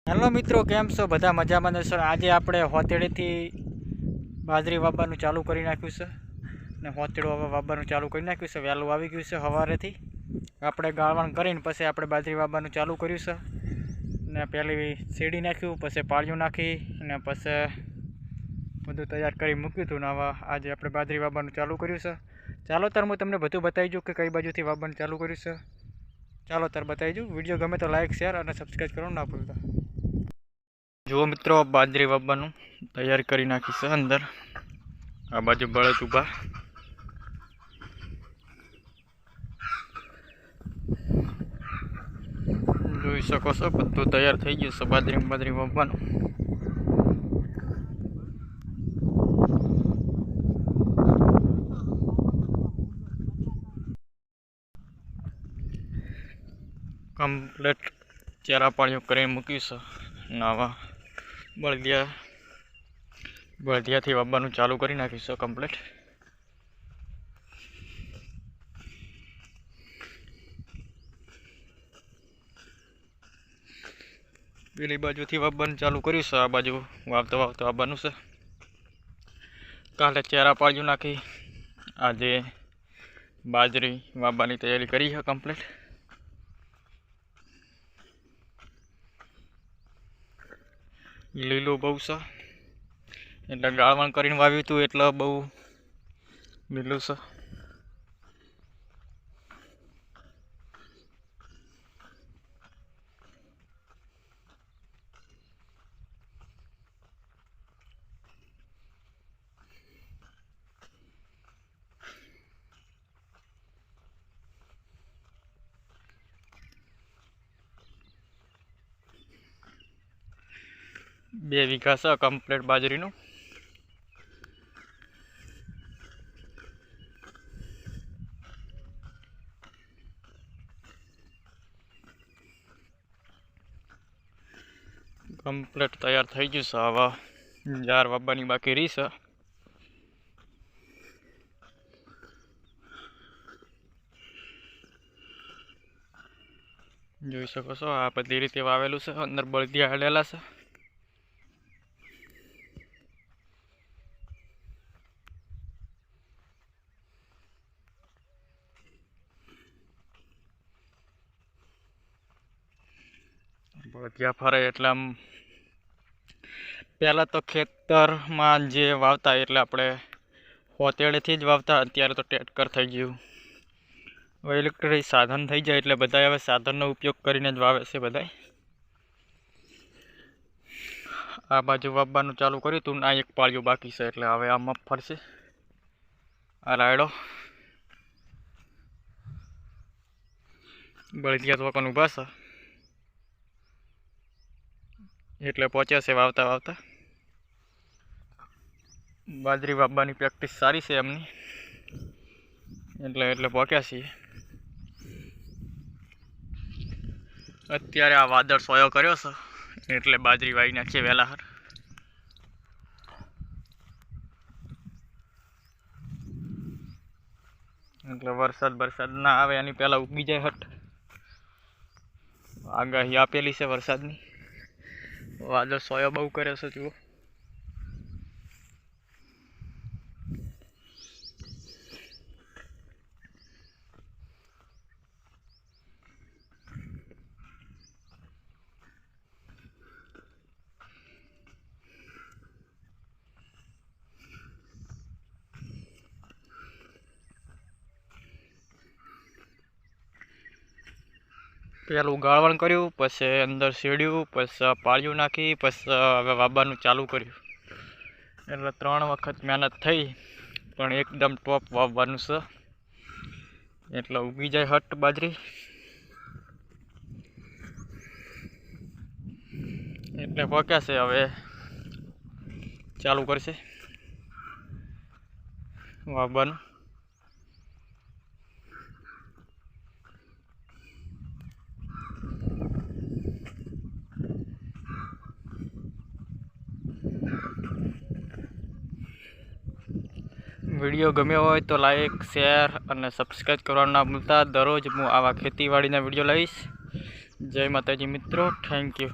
Hello मित्रों, केम छो? बधा मजामां ने? सर, आज आपणे होतेडेथी बाजरी वाववानुं चालू करी नाख्युं छे ने होतेडो हवे वाववानुं चालू करी नाख्युं छे। वहेलुं आवी गयुं छे सवारेथी। आपणे गाळवण करीने पछी आपणे बाजरी वाववानुं चालू कर्युं छे ने पहेली सीडी नाख्युं, पछी पाळियुं नाखी ने पछी बधुं तैयार करी मूक्युं हतुं ने हवे आज आपणे बाजरी वाववानुं चालू कर्युं छे। चालो तार हूँ तमने बधुं बतावी दऊं के कई बाजुथी वाववानुं चालू कर्युं छे। चालो तार बतावी दऊं। विडियो गमे तो लाइक शेर और सब्सक्राइब करवानुं ना भूलता। जो मित्रों बाजरी वाववानुं तैयारी करी नाखी छे। अंदर आ बाजू बळद ऊभा जोई शको छो। बधुं तैयार थई गयुं छे बाजरी वाववानुं। कम्प्लीट चेरा पाणियों करीने मूक्युं छे ने आवा बळदियाथी वाववानुं चालू करी नाख्युं छे कम्प्लीट। पेली बाजुथी वाववानुं चालू कर्युं छे। आ बाजू वावता वावता आववानुं छे। काले चेरा पाळियुं नाखी आजे बाजरी वाववानी तैयारी करी है कम्प्लीट। લીલું બહુ છે એટલે ગાળવણ કરીને વાવ્યું હતું એટલે બહુ લીલું છે। બે વીઘા છે કમ્પ્લીટ બાજરીનું। कम्प्लीट तैयार थई गयुं छे। हवे जार वाववानी बाकी रही छे। જોઈ શકો છો આ બધી રીતે વાવેલું છે। અંદર બળદિયા હાલેલા છે। બળદિયા ફરે એટલે આમ પહેલાં તો ખેતરમાં જે વાવતા એટલે આપણે હોતેડેથી જ વાવતા। અત્યારે તો ટ્રેક્ટર થઈ ગયું, હવે ઇલેક્ટ્રિક સાધન થઈ જાય એટલે બધા હવે સાધનનો ઉપયોગ કરીને જ વાવે છે બધા। આ બાજુ વાવવાનું ચાલુ કર્યું હતું ને આ એક પાળિયું બાકી છે એટલે હવે આમાં ફરશે આ રાયડો। બળદિયા તો વગર ઊભા છે એટલે પહોંચ્યા છે વાવતા વાવતા। બાજરી વાવવાની પ્રેક્ટિસ સારી છે એમની એટલે પહોંચ્યા છીએ। અત્યારે આ વાદળ સોયો કર્યો છે એટલે બાજરી વાવી નાખીએ વહેલાસર। એટલે વરસાદ ના આવે એની પહેલાં ઉગી જાય હટ। આગાહી આપેલી છે વરસાદની। વાદળ સોયો બહુ કર્યો છે જુઓ। પેલું ગાળવણ કર્યું, પછી અંદર સીડ્યું, પછી પાળિયું નાખી, પછી હવે વાવવાનું ચાલુ કર્યું। એટલે 3 વખત મહેનત થઈ પણ એકદમ ટોપ વાવવાનું છે એટલે ઉગી જાય હટ બાજરી। એટલે પક્યા છે હવે ચાલુ કરશે વાવવાનું। वीडियो गम्यो होय तो लाइक शेर और सब्सक्राइब करवानुं ना भूलता। दररोज हूँ आवा खेतीवाड़ी ना वीडियो लावीश। जय माताजी मित्रों, थैंक यू।